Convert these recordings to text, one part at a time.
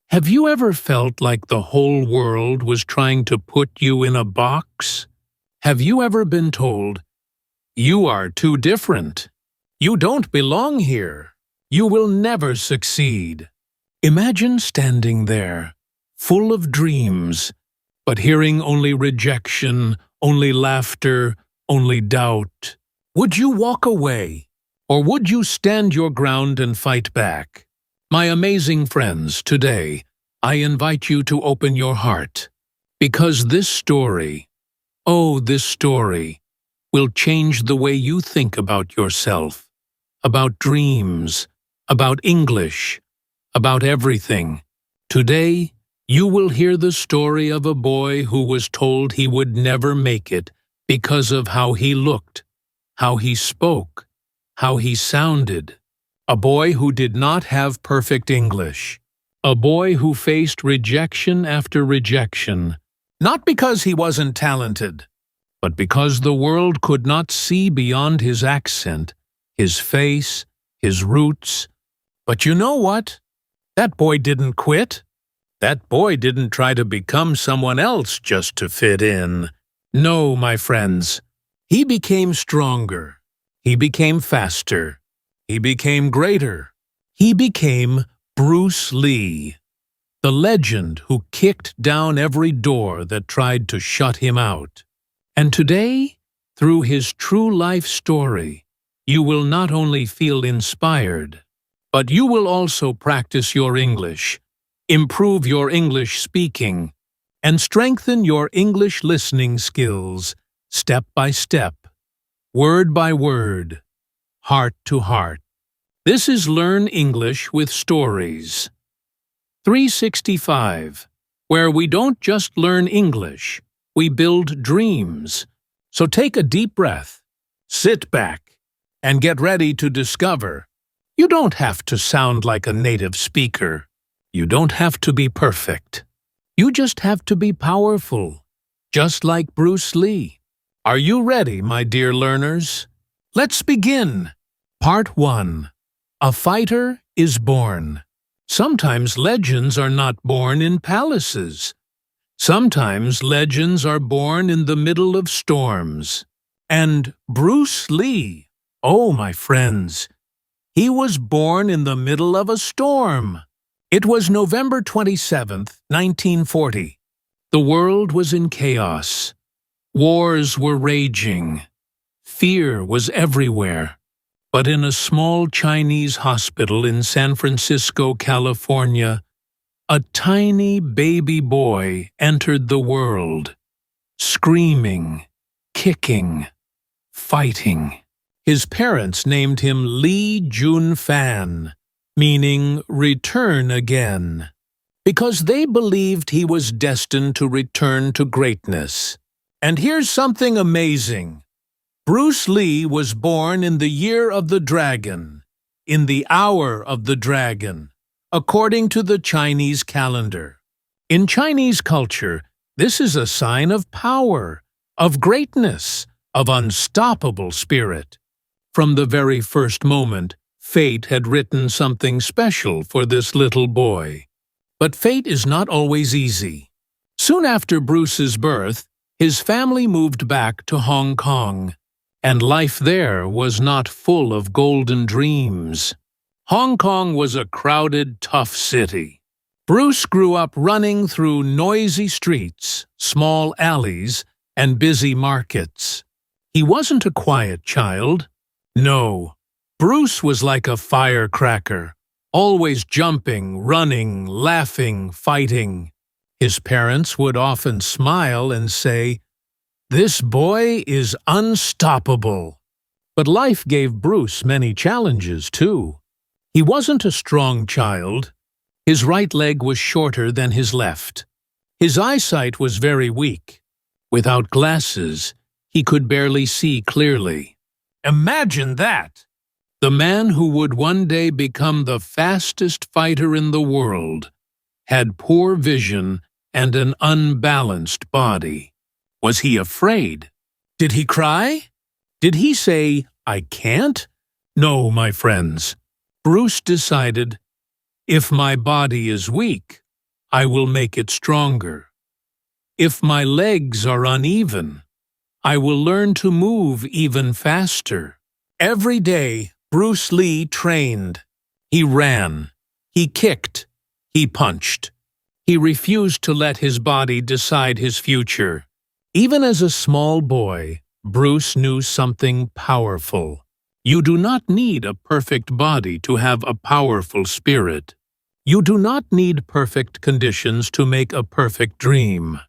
Have you ever felt like the whole world was trying to put you in a box? Have you ever been told, "You are too different. You don't belong here. You will never succeed"? Imagine standing there, full of dreams, but hearing only rejection, only laughter, only doubt. Would you walk away, or would you stand your ground and fight back? My amazing friends, today, I invite you to open your heart, because this story, this story, will change the way you think about yourself, about dreams, about English, about everything. Today, you will hear the story of a boy who was told he would never make it because of how he looked, how he spoke, how he sounded. A boy who did not have perfect English. A boy who faced rejection after rejection, not because he wasn't talented, but because the world could not see beyond his accent, his face, his roots. But you know what? That boy didn't quit. That boy didn't try to become someone else just to fit in. No, my friends. He became stronger. He became faster. He became greater. He became Bruce Lee, the legend who kicked down every door that tried to shut him out. And today, through his true life story, you will not only feel inspired, but you will also practice your English, improve your English speaking, and strengthen your English listening skills step by step, word by word, heart to heart. This is Learn English with Stories 365, where we don't just learn English, we build dreams. So take a deep breath, sit back, and get ready to discover. You don't have to sound like a native speaker. You don't have to be perfect. You just have to be powerful, just like Bruce Lee. Are you ready, my dear learners? Let's begin. Part 1. A fighter is born. Sometimes legends are not born in palaces. Sometimes legends are born in the middle of storms. And Bruce Lee, my friends, he was born in the middle of a storm. It was November 27th, 1940. The world was in chaos. Wars were raging. Fear was everywhere. But in a small Chinese hospital in San Francisco, California, a tiny baby boy entered the world, screaming, kicking, fighting. His parents named him Lee Jun-fan, meaning return again, because they believed he was destined to return to greatness. And here's something amazing. Bruce Lee was born in the year of the dragon, in the hour of the dragon, according to the Chinese calendar. In Chinese culture, this is a sign of power, of greatness, of unstoppable spirit. From the very first moment, fate had written something special for this little boy. But fate is not always easy. Soon after Bruce's birth, his family moved back to Hong Kong. And life there was not full of golden dreams. Hong Kong was a crowded, tough city. Bruce grew up running through noisy streets, small alleys, and busy markets. He wasn't a quiet child. No, Bruce was like a firecracker, always jumping, running, laughing, fighting. His parents would often smile and say, "This boy is unstoppable." But life gave Bruce many challenges, too. He wasn't a strong child. His right leg was shorter than his left. His eyesight was very weak. Without glasses, he could barely see clearly. Imagine that! The man who would one day become the fastest fighter in the world had poor vision and an unbalanced body. Was he afraid? Did he cry? Did he say, "I can't"? No, my friends. Bruce decided, if my body is weak, I will make it stronger. If my legs are uneven, I will learn to move even faster. Every day, Bruce Lee trained. He ran. He kicked. He punched. He refused to let his body decide his future. Even as a small boy, Bruce knew something powerful. You do not need a perfect body to have a powerful spirit. You do not need perfect conditions to make a perfect dream.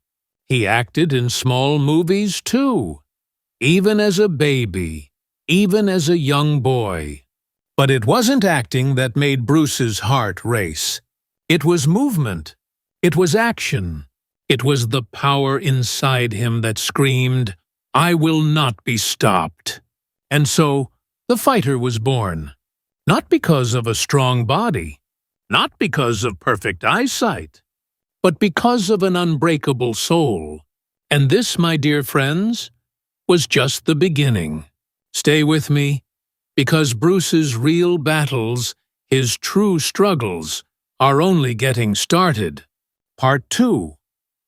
He acted in small movies too, even as a baby, even as a young boy. But it wasn't acting that made Bruce's heart race. It was movement. It was action. It was the power inside him that screamed, "I will not be stopped." And so, the fighter was born. Not because of a strong body, not because of perfect eyesight, but because of an unbreakable soul. And this, my dear friends, was just the beginning. Stay with me, because Bruce's real battles, his true struggles, are only getting started. Part 2.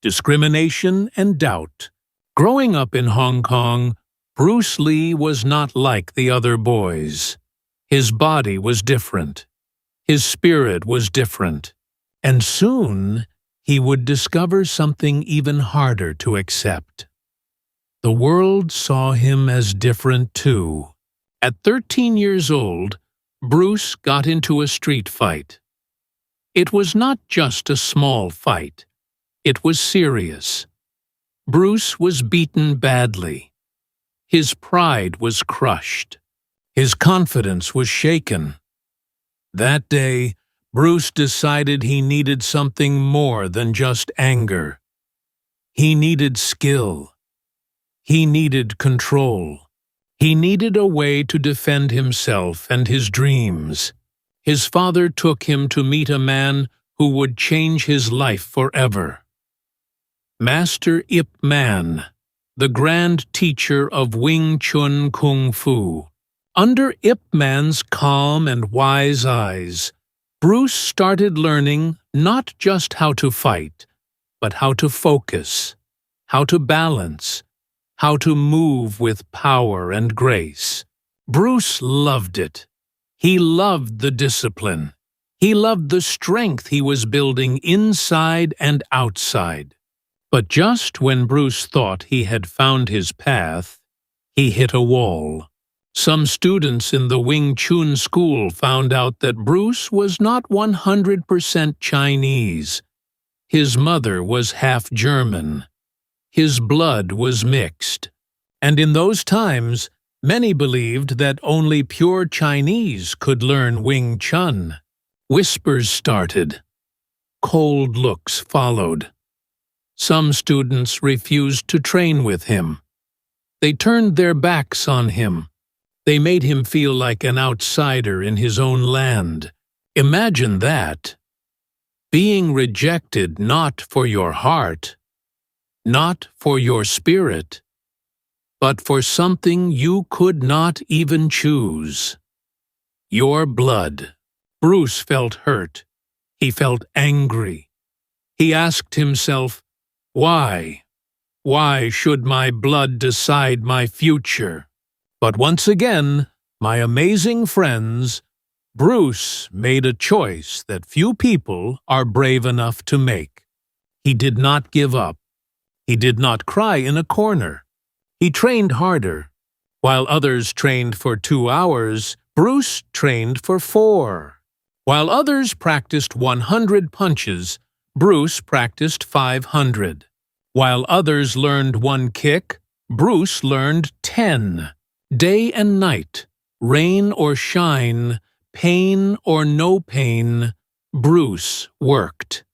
Discrimination and Doubt. Growing up in Hong Kong, Bruce Lee was not like the other boys. His body was different. His spirit was different. And soon, he would discover something even harder to accept. The world saw him as different too. At 13 years old, Bruce got into a street fight. It was not just a small fight. It was serious. Bruce was beaten badly. His pride was crushed. His confidence was shaken. That day, Bruce decided he needed something more than just anger. He needed skill. He needed control. He needed a way to defend himself and his dreams. His father took him to meet a man who would change his life forever. Master Ip Man, the grand teacher of Wing Chun Kung Fu. Under Ip Man's calm and wise eyes, Bruce started learning not just how to fight, but how to focus, how to balance, how to move with power and grace. Bruce loved it. He loved the discipline. He loved the strength he was building inside and outside. But just when Bruce thought he had found his path, he hit a wall. Some students in the Wing Chun school found out that Bruce was not 100% Chinese. His mother was half German. His blood was mixed. And in those times, many believed that only pure Chinese could learn Wing Chun. Whispers started. Cold looks followed. Some students refused to train with him. They turned their backs on him. They made him feel like an outsider in his own land. Imagine that. Being rejected not for your heart, not for your spirit, but for something you could not even choose. Your blood. Bruce felt hurt. He felt angry. He asked himself, why? Why should my blood decide my future? But once again, my amazing friends, Bruce made a choice that few people are brave enough to make. He did not give up. He did not cry in a corner. He trained harder. While others trained for 2 hours, Bruce trained for 4. While others practiced 100 punches, Bruce practiced 500. While others learned 1 kick, Bruce learned 10. Day and night, rain or shine, pain or no pain, Bruce worked.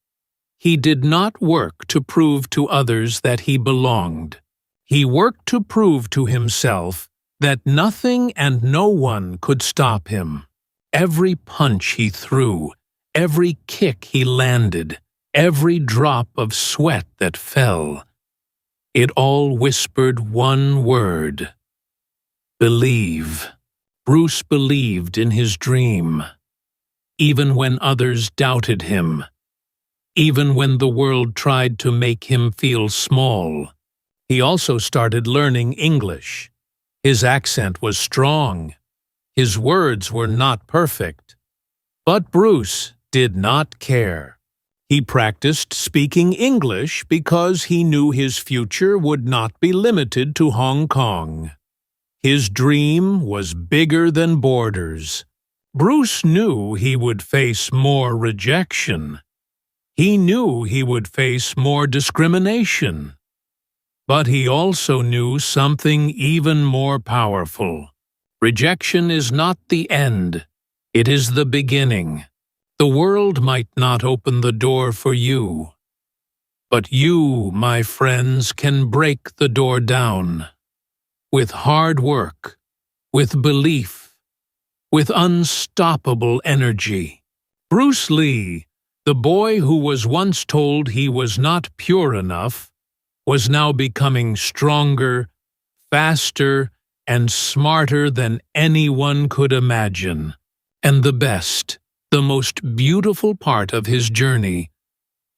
He did not work to prove to others that he belonged. He worked to prove to himself that nothing and no one could stop him. Every punch he threw, every kick he landed, every drop of sweat that fell, it all whispered one word: believe. Bruce believed in his dream. Even when others doubted him, even when the world tried to make him feel small. He also started learning English. His accent was strong. His words were not perfect. But Bruce did not care. He practiced speaking English because he knew his future would not be limited to Hong Kong. His dream was bigger than borders. Bruce knew he would face more rejection. He knew he would face more discrimination. But he also knew something even more powerful. Rejection is not the end. It is the beginning. The world might not open the door for you. But you, my friends, can break the door down. With hard work, with belief, with unstoppable energy. Bruce Lee, the boy who was once told he was not pure enough, was now becoming stronger, faster, and smarter than anyone could imagine. And the best, the most beautiful part of his journey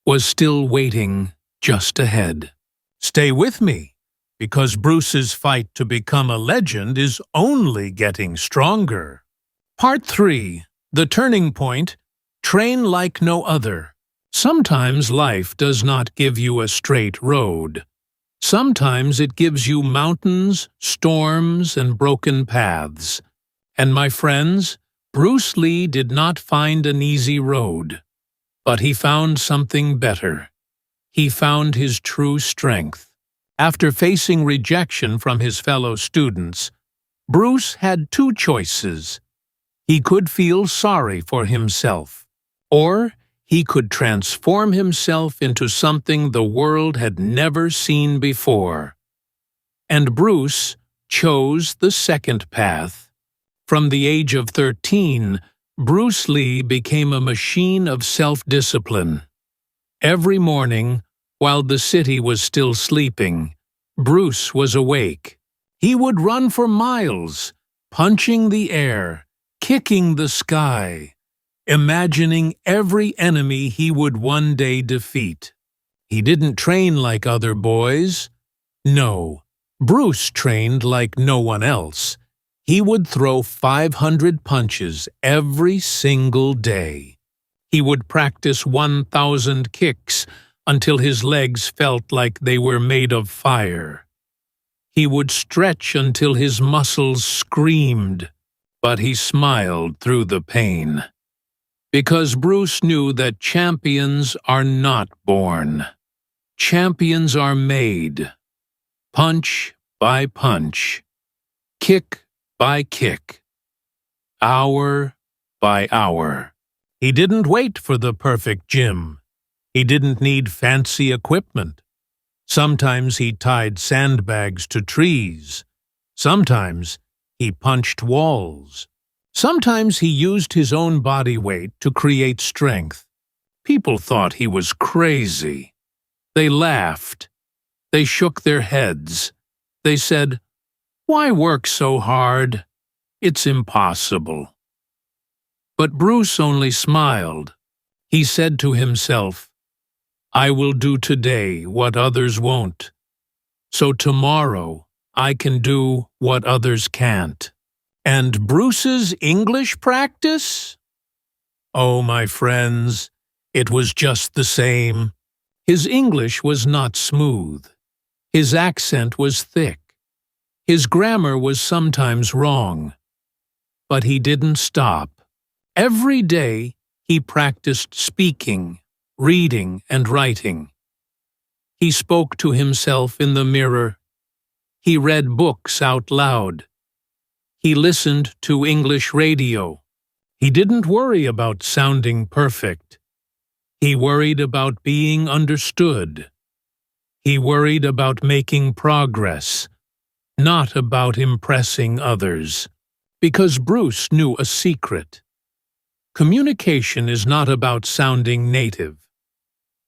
was still waiting just ahead. Stay with me, because Bruce's fight to become a legend is only getting stronger. Part 3. The Turning Point. Train like no other. Sometimes life does not give you a straight road. Sometimes it gives you mountains, storms, and broken paths. And my friends, Bruce Lee did not find an easy road. But he found something better. He found his true strength. After facing rejection from his fellow students, Bruce had two choices. He could feel sorry for himself, or he could transform himself into something the world had never seen before. And Bruce chose the second path. From the age of 13, Bruce Lee became a machine of self-discipline. Every morning, while the city was still sleeping, Bruce was awake. He would run for miles, punching the air, kicking the sky, imagining every enemy he would one day defeat. He didn't train like other boys. No, Bruce trained like no one else. He would throw 500 punches every single day. He would practice 1,000 kicks until his legs felt like they were made of fire. He would stretch until his muscles screamed, but he smiled through the pain. Because Bruce knew that champions are not born. Champions are made. Punch by punch. Kick by kick. Hour by hour. He didn't wait for the perfect gym. He didn't need fancy equipment. Sometimes he tied sandbags to trees. Sometimes he punched walls. Sometimes he used his own body weight to create strength. People thought he was crazy. They laughed. They shook their heads. They said, "Why work so hard? It's impossible." But Bruce only smiled. He said to himself, "I will do today what others won't, so tomorrow I can do what others can't." And Bruce's English practice? Oh, my friends, it was just the same. His English was not smooth. His accent was thick. His grammar was sometimes wrong. But he didn't stop. Every day he practiced speaking, reading, and writing. He spoke to himself in the mirror. He read books out loud. He listened to English radio. He didn't worry about sounding perfect. He worried about being understood. He worried about making progress, not about impressing others. Because Bruce knew a secret. Communication is not about sounding native.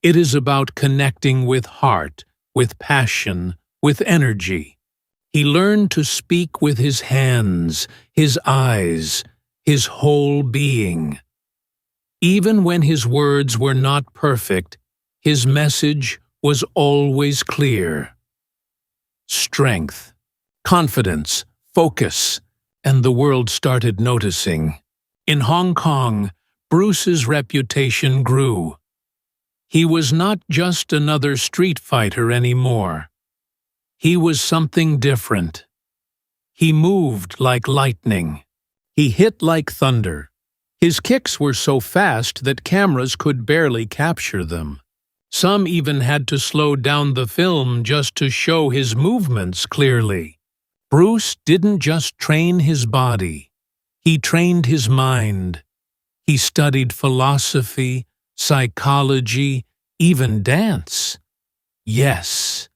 It is about connecting with heart, with passion, with energy. He learned to speak with his hands, his eyes, his whole being. Even when his words were not perfect, his message was always clear. Strength, confidence, focus, and the world started noticing. In Hong Kong, Bruce's reputation grew. He was not just another street fighter anymore. He was something different. He moved like lightning. He hit like thunder. His kicks were so fast that cameras could barely capture them. Some even had to slow down the film just to show his movements clearly. Bruce didn't just train his body. He trained his mind. He studied philosophy, psychology, even dance. Yes,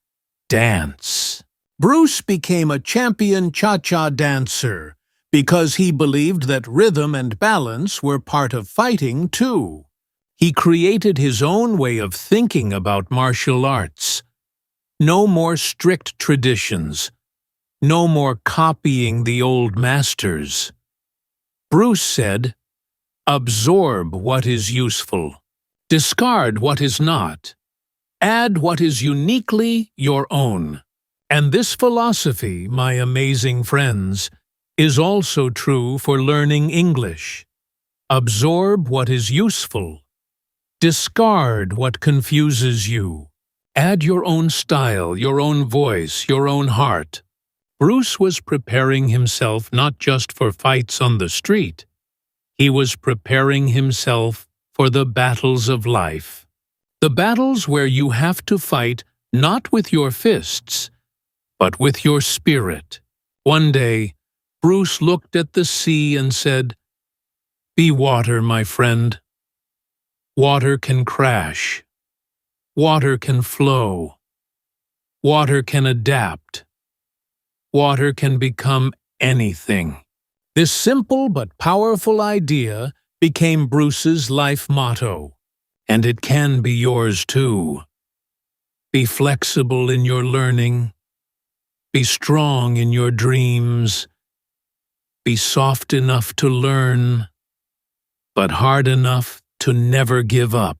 dance. Bruce became a champion cha-cha dancer because he believed that rhythm and balance were part of fighting too. He created his own way of thinking about martial arts. No more strict traditions. No more copying the old masters. Bruce said, "Absorb what is useful. Discard what is not. Add what is uniquely your own." And this philosophy, my amazing friends, is also true for learning English. Absorb what is useful. Discard what confuses you. Add your own style, your own voice, your own heart. Bruce was preparing himself not just for fights on the street. He was preparing himself for the battles of life. The battles where you have to fight not with your fists, but with your spirit. One day, Bruce looked at the sea and said, "Be water, my friend. Water can crash. Water can flow. Water can adapt. Water can become anything." This simple but powerful idea became Bruce's life motto, and it can be yours too. Be flexible in your learning. Be strong in your dreams. Be soft enough to learn, but hard enough to never give up.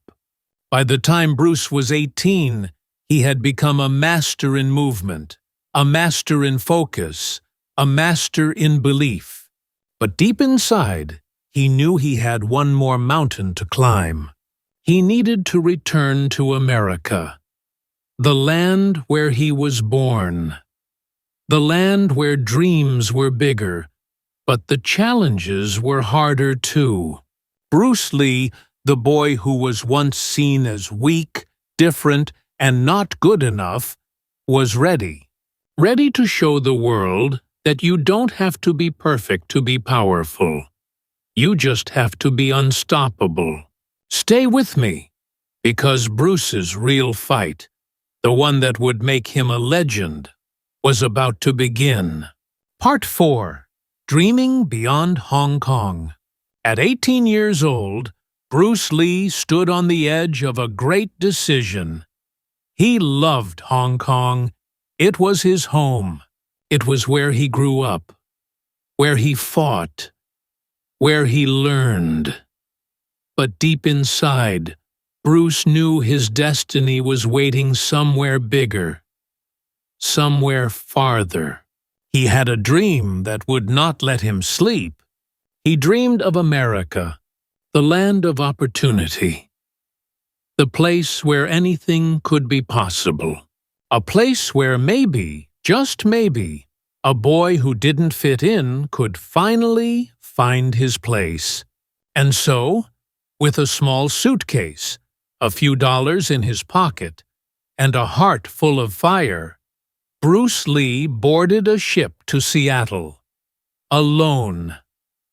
By the time Bruce was 18, he had become a master in movement, a master in focus, a master in belief. But deep inside, he knew he had one more mountain to climb. He needed to return to America, the land where he was born, the land where dreams were bigger, but the challenges were harder too. Bruce Lee, the boy who was once seen as weak, different, and not good enough, was ready to show the world that you don't have to be perfect to be powerful. You just have to be unstoppable. Stay with me, because Bruce's real fight, the one that would make him a legend, was about to begin. Part 4. Dreaming Beyond Hong Kong. At 18 years old, Bruce Lee stood on the edge of a great decision. He loved Hong Kong. It was his home. It was where he grew up, where he fought, where he learned. But deep inside, Bruce knew his destiny was waiting somewhere bigger, somewhere farther. He had a dream that would not let him sleep. He dreamed of America, the land of opportunity, the place where anything could be possible, a place where maybe, just maybe, a boy who didn't fit in could finally find his place. And so, with a small suitcase, a few dollars in his pocket, and a heart full of fire, Bruce Lee boarded a ship to Seattle. Alone.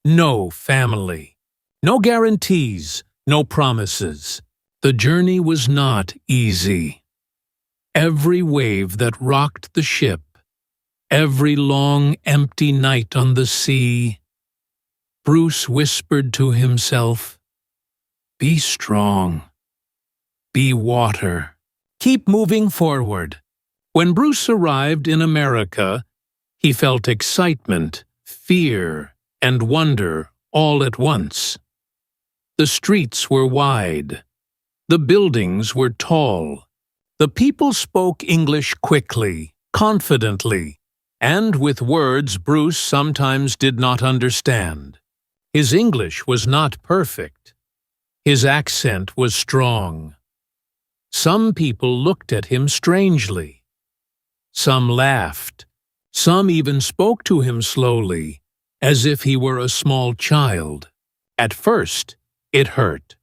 No family. No guarantees. No promises. The journey was not easy. Every wave that rocked the ship, every long, empty night on the sea, Bruce whispered to himself, "Be strong. Be water. Keep moving forward." When Bruce arrived in America, he felt excitement, fear, and wonder all at once. The streets were wide. The buildings were tall. The people spoke English quickly, confidently, and with words Bruce sometimes did not understand. His English was not perfect. His accent was strong. Some people looked at him strangely. Some laughed. Some even spoke to him slowly, as if he were a small child. At first, it hurt.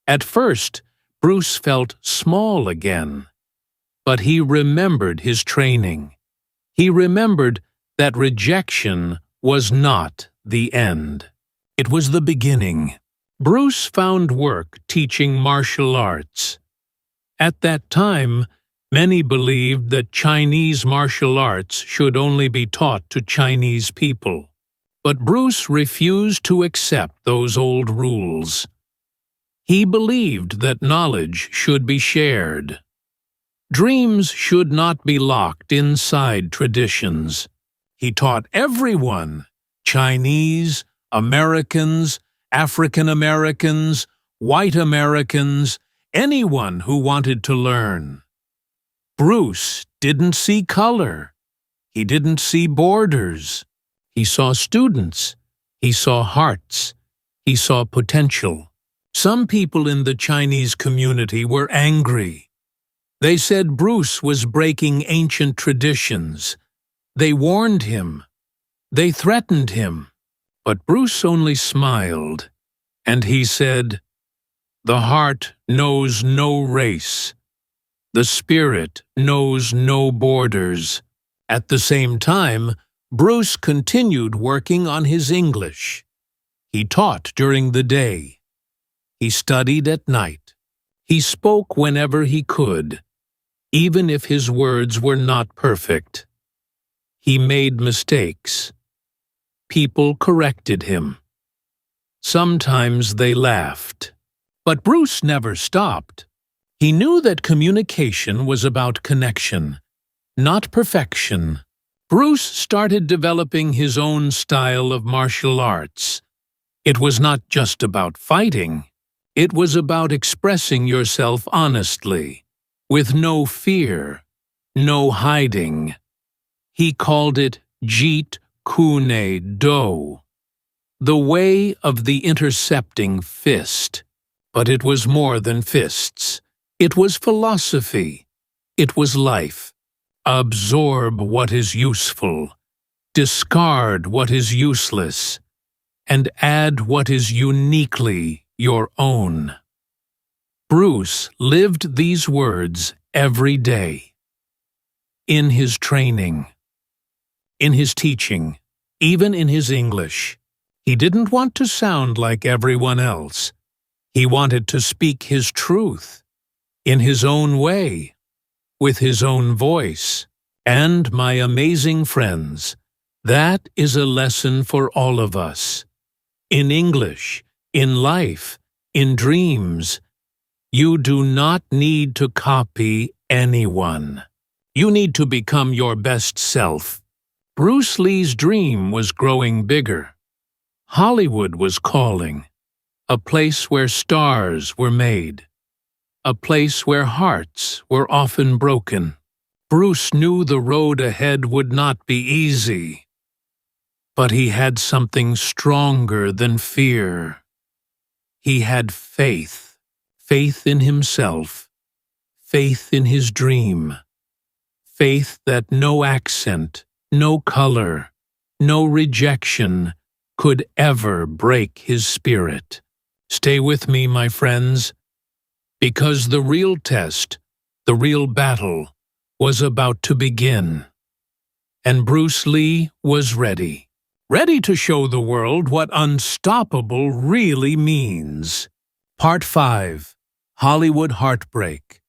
At first, Bruce felt small again. But he remembered his training. He remembered that rejection was not the end. It was the beginning. Bruce found work teaching martial arts. At that time, many believed that Chinese martial arts should only be taught to Chinese people. But Bruce refused to accept those old rules. He believed that knowledge should be shared. Dreams should not be locked inside traditions. He taught everyone, Chinese, Americans, African Americans, white Americans, anyone who wanted to learn. Bruce didn't see color. He didn't see borders. He saw students. He saw hearts. He saw potential. Some people in the Chinese community were angry. They said Bruce was breaking ancient traditions. They warned him. They threatened him. But Bruce only smiled, and he said, "The heart knows no race. The spirit knows no borders." At the same time, Bruce continued working on his English. He taught during the day. He studied at night. He spoke whenever he could, even if his words were not perfect. He made mistakes. People corrected him. Sometimes they laughed. But Bruce never stopped. He knew that communication was about connection, not perfection. Bruce started developing his own style of martial arts. It was not just about fighting. It was about expressing yourself honestly, with no fear, no hiding. He called it Jeet Kune Do, the way of the intercepting fist. But it was more than fists. It was philosophy. It was life. Absorb what is useful, discard what is useless, and add what is uniquely your own. Bruce lived these words every day. In his training, in his teaching, even in his English. He didn't want to sound like everyone else. He wanted to speak his truth, in his own way, with his own voice. And my amazing friends, that is a lesson for all of us. In English, in life, in dreams, you do not need to copy anyone. You need to become your best self. Bruce Lee's dream was growing bigger. Hollywood was calling. A place where stars were made. A place where hearts were often broken. Bruce knew the road ahead would not be easy. But he had something stronger than fear. He had faith. Faith in himself. Faith in his dream. Faith that no accent, no color, no rejection could ever break his spirit. Stay with me, my friends, because the real test, the real battle, was about to begin. And Bruce Lee was ready. Ready to show the world what unstoppable really means. Part 5. Hollywood Heartbreak.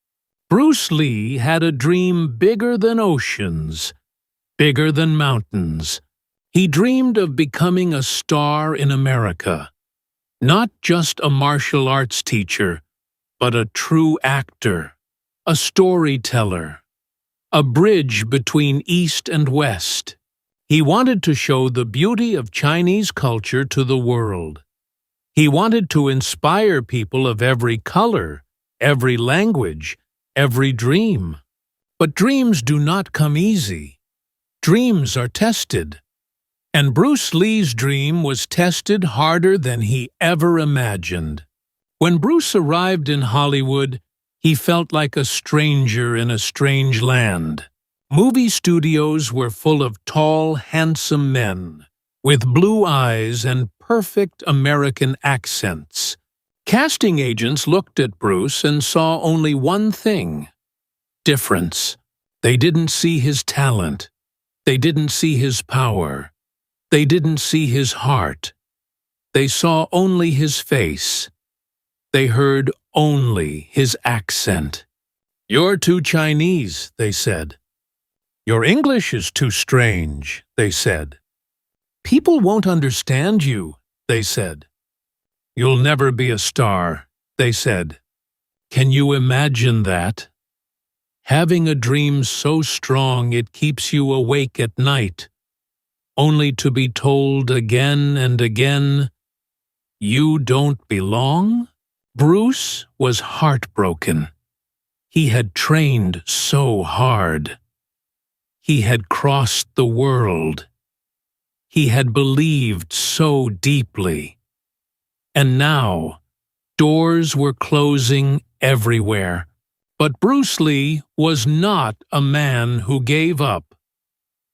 Bruce Lee had a dream bigger than oceans, bigger than mountains. He dreamed of becoming a star in America. Not just a martial arts teacher, but a true actor, a storyteller, a bridge between East and West. He wanted to show the beauty of Chinese culture to the world. He wanted to inspire people of every color, every language, every dream. But dreams do not come easy. Dreams are tested. And Bruce Lee's dream was tested harder than he ever imagined. When Bruce arrived in Hollywood, he felt like a stranger in a strange land. Movie studios were full of tall, handsome men, with blue eyes and perfect American accents. Casting agents looked at Bruce and saw only one thing: difference. They didn't see his talent. They didn't see his power. They didn't see his heart. They saw only his face. They heard only his accent. "You're too Chinese," they said. "Your English is too strange," they said. "People won't understand you," they said. "You'll never be a star," they said. Can you imagine that? Having a dream so strong it keeps you awake at night, only to be told again and again, "You don't belong?" Bruce was heartbroken. He had trained so hard. He had crossed the world. He had believed so deeply. And now, doors were closing everywhere. But Bruce Lee was not a man who gave up.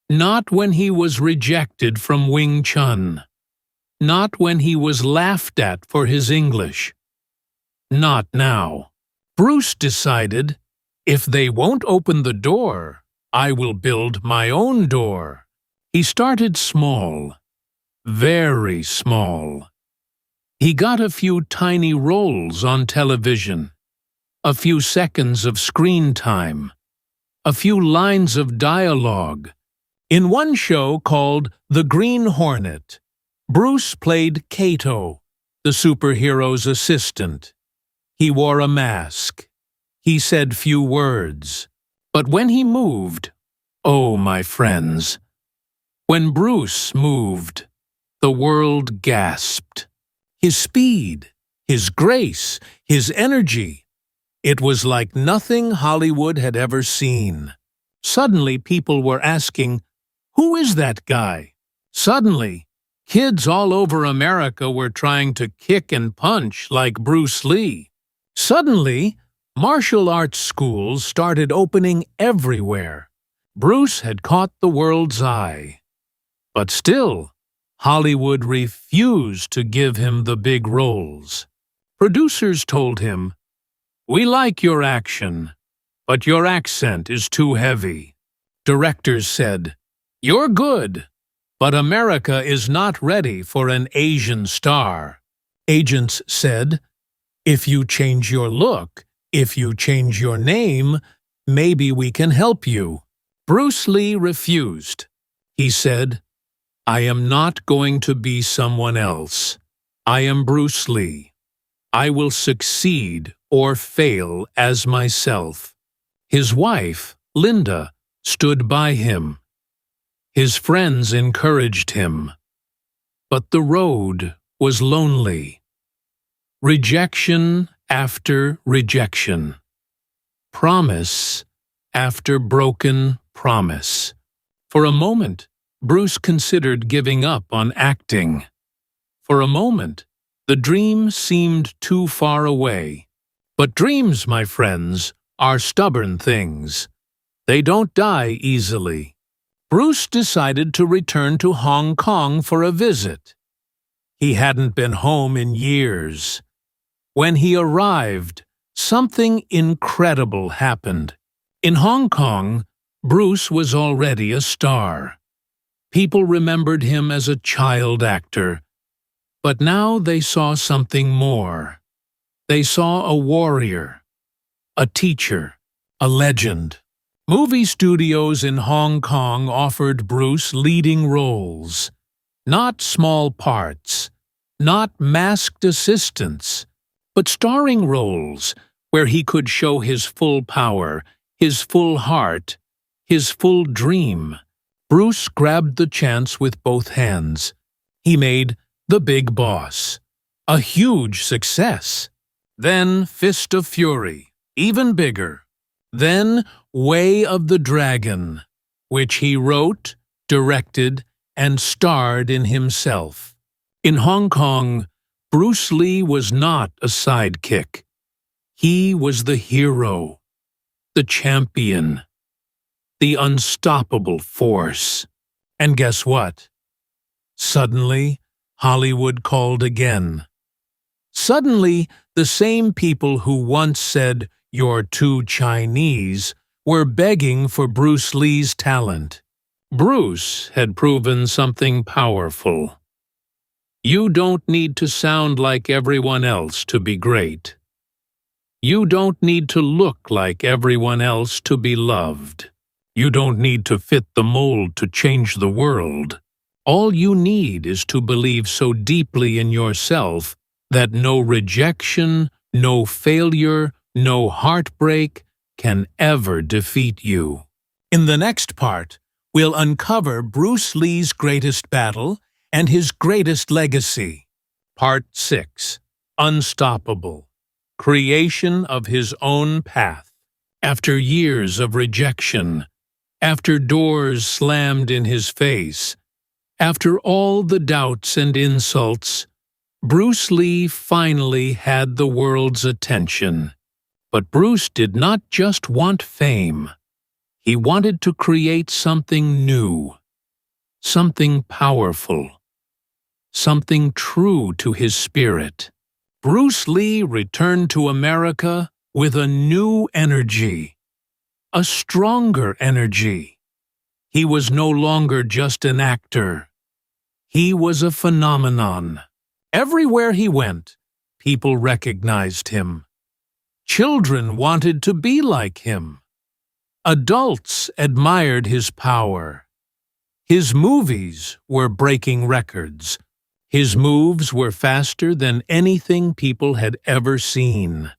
Not when he was rejected from Wing Chun. Not when he was laughed at for his English. Not now. Bruce decided, if they won't open the door, I will build my own door. He started small, very small. He got a few tiny roles on television, a few seconds of screen time, a few lines of dialogue. In one show called The Green Hornet, Bruce played Kato, the superhero's assistant. He wore a mask. He said few words. But when he moved, oh, my friends, when Bruce moved, the world gasped. His speed, his grace, his energy, it was like nothing Hollywood had ever seen. Suddenly people were asking, "Who is that guy?" Suddenly, kids all over America were trying to kick and punch like Bruce Lee. Suddenly, martial arts schools started opening everywhere. Bruce had caught the world's eye. But still, Hollywood refused to give him the big roles. Producers told him, "We like your action, but your accent is too heavy." Directors said, "You're good, but America is not ready for an Asian star." Agents said, "If you change your look, if you change your name, maybe we can help you." Bruce Lee refused. He said, "I am not going to be someone else. I am Bruce Lee. I will succeed or fail as myself." His wife, Linda, stood by him. His friends encouraged him. But the road was lonely. Rejection after rejection. Promise after broken promise. For a moment, Bruce considered giving up on acting. For a moment, the dream seemed too far away. But dreams, my friends, are stubborn things. They don't die easily. Bruce decided to return to Hong Kong for a visit. He hadn't been home in years. When he arrived, something incredible happened. In Hong Kong, Bruce was already a star. People remembered him as a child actor. But now they saw something more. They saw a warrior, a teacher, a legend. Movie studios in Hong Kong offered Bruce leading roles. Not small parts, not masked assistants, but starring roles where he could show his full power, his full heart, his full dream. Bruce grabbed the chance with both hands. He made The Big Boss, a huge success. Then Fist of Fury, even bigger. Then Way of the Dragon, which he wrote, directed, and starred in himself. In Hong Kong, Bruce Lee was not a sidekick. He was the hero, the champion, the unstoppable force. And guess what? Suddenly, Hollywood called again. Suddenly, the same people who once said, "You're too Chinese," were begging for Bruce Lee's talent. Bruce had proven something powerful. You don't need to sound like everyone else to be great. You don't need to look like everyone else to be loved. You don't need to fit the mold to change the world. All you need is to believe so deeply in yourself that no rejection, no failure, no heartbreak can ever defeat you. In the next part, we'll uncover Bruce Lee's greatest battle and his greatest legacy. Part 6. Unstoppable. Creation of his own path. After years of rejection, after doors slammed in his face, after all the doubts and insults, Bruce Lee finally had the world's attention. But Bruce did not just want fame. He wanted to create something new, something powerful, something true to his spirit. Bruce Lee returned to America with a new energy, a stronger energy. He was no longer just an actor. He was a phenomenon. Everywhere he went, people recognized him. Children wanted to be like him. Adults admired his power. His movies were breaking records. His moves were faster than anything people had ever seen.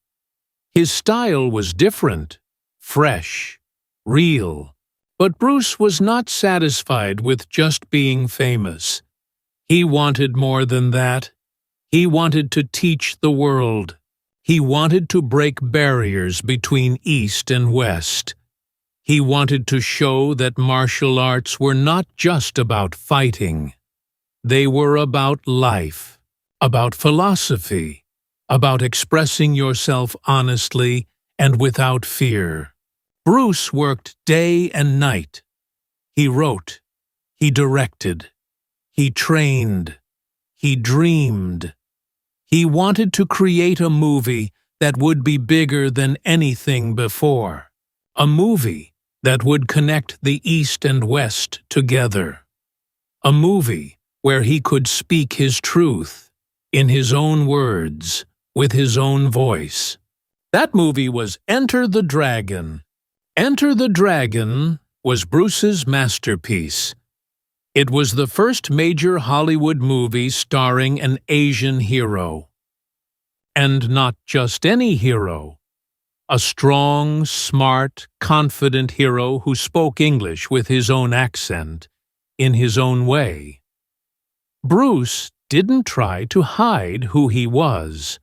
His style was different, fresh, real. But Bruce was not satisfied with just being famous. He wanted more than that. He wanted to teach the world. He wanted to break barriers between East and West. He wanted to show that martial arts were not just about fighting. They were about life, about philosophy, about expressing yourself honestly and without fear. Bruce worked day and night. He wrote, he directed, he trained, he dreamed. He wanted to create a movie that would be bigger than anything before. A movie that would connect the East and West together. A movie where he could speak his truth, in his own words, with his own voice. That movie was Enter the Dragon. Enter the Dragon was Bruce's masterpiece. It was the first major Hollywood movie starring an Asian hero. And not just any hero. A strong, smart, confident hero who spoke English with his own accent, in his own way. Bruce didn't try to hide who he was.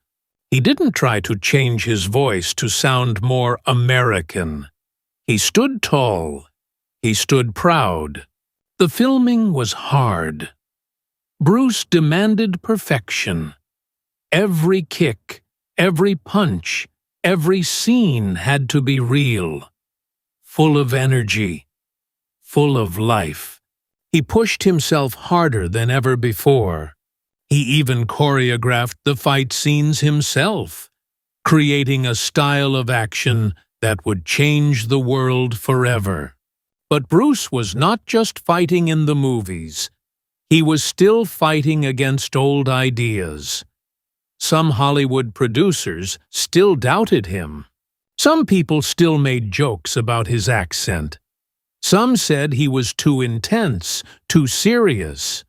He didn't try to change his voice to sound more American. He stood tall. He stood proud. The filming was hard. Bruce demanded perfection. Every kick, every punch, every scene had to be real, full of energy, full of life. He pushed himself harder than ever before. He even choreographed the fight scenes himself, creating a style of action that would change the world forever. But Bruce was not just fighting in the movies. He was still fighting against old ideas. Some Hollywood producers still doubted him. Some people still made jokes about his accent. Some said he was too intense, too serious.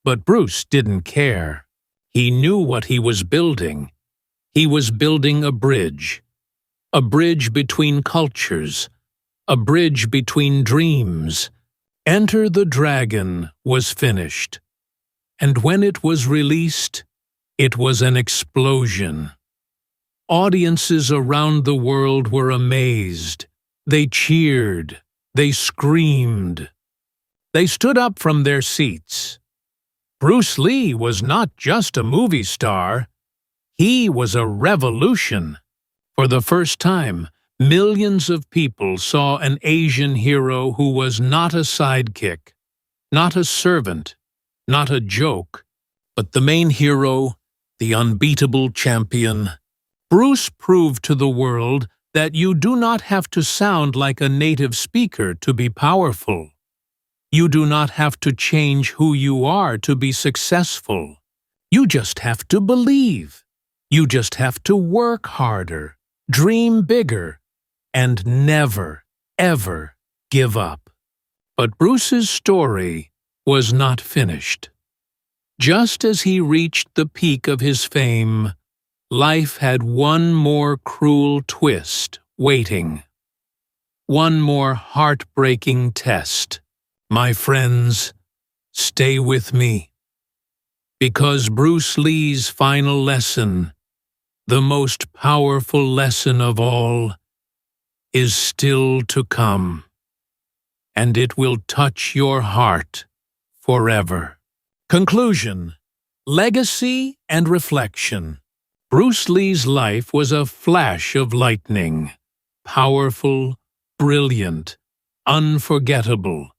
But Bruce didn't care. He knew what he was building. He was building a bridge between cultures, a bridge between dreams. Enter the Dragon was finished. And when it was released, it was an explosion. Audiences around the world were amazed. They cheered. They screamed. They stood up from their seats. Bruce Lee was not just a movie star. He was a revolution. For the first time, millions of people saw an Asian hero who was not a sidekick, not a servant, not a joke, but the main hero, the unbeatable champion. Bruce proved to the world that you do not have to sound like a native speaker to be powerful. You do not have to change who you are to be successful. You just have to believe. You just have to work harder, dream bigger, and never, ever give up. But Bruce's story was not finished. Just as he reached the peak of his fame, life had one more cruel twist waiting. One more heartbreaking test. My friends, stay with me. Because Bruce Lee's final lesson, the most powerful lesson of all, is still to come. And it will touch your heart forever. Conclusion. Legacy and reflection. Bruce Lee's life was a flash of lightning. Powerful, brilliant, unforgettable.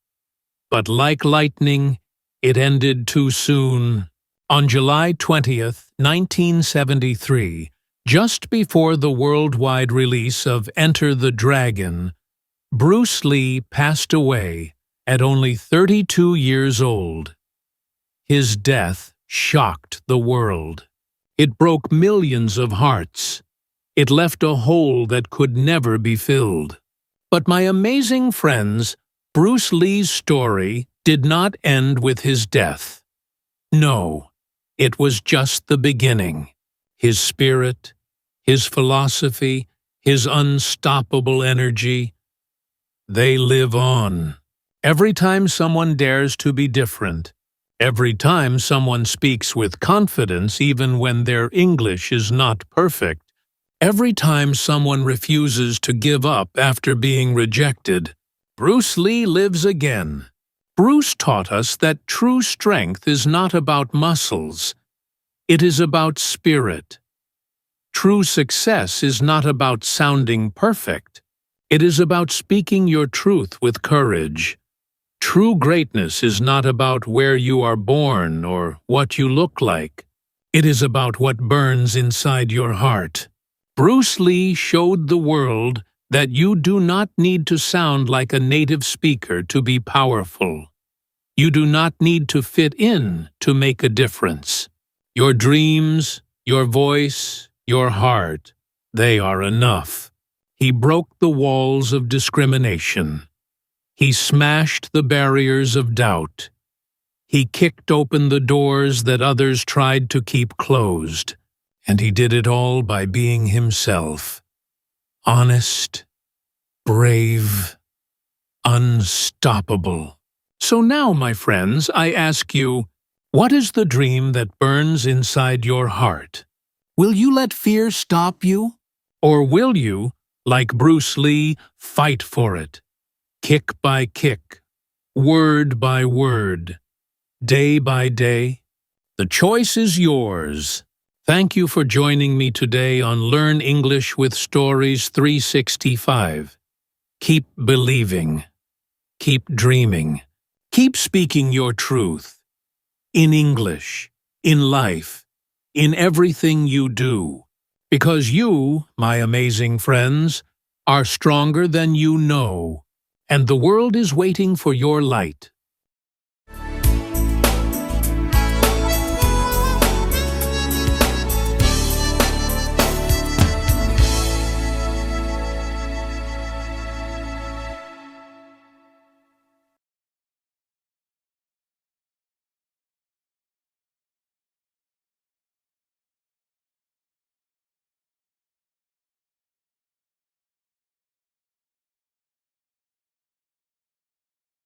But like lightning, it ended too soon. On July 20th, 1973, just before the worldwide release of Enter the Dragon, Bruce Lee passed away at only 32 years old. His death shocked the world. It broke millions of hearts. It left a hole that could never be filled. But my amazing friends, Bruce Lee's story did not end with his death. No, it was just the beginning. His spirit, his philosophy, his unstoppable energy, they live on. Every time someone dares to be different, every time someone speaks with confidence even when their English is not perfect, every time someone refuses to give up after being rejected, Bruce Lee lives again. Bruce taught us that true strength is not about muscles. It is about spirit. True success is not about sounding perfect. It is about speaking your truth with courage. True greatness is not about where you are born or what you look like. It is about what burns inside your heart. Bruce Lee showed the world that you do not need to sound like a native speaker to be powerful. You do not need to fit in to make a difference. Your dreams, your voice, your heart, they are enough. He broke the walls of discrimination. He smashed the barriers of doubt. He kicked open the doors that others tried to keep closed. And he did it all by being himself. Honest, brave, unstoppable. So now, my friends, I ask you, what is the dream that burns inside your heart? Will you let fear stop you? Or will you, like Bruce Lee, fight for it? Kick by kick, word by word, day by day? The choice is yours. Thank you for joining me today on Learn English with Stories 365. Keep believing. Keep dreaming. Keep speaking your truth. In English, in life, in everything you do. Because you, my amazing friends, are stronger than you know, and the world is waiting for your light.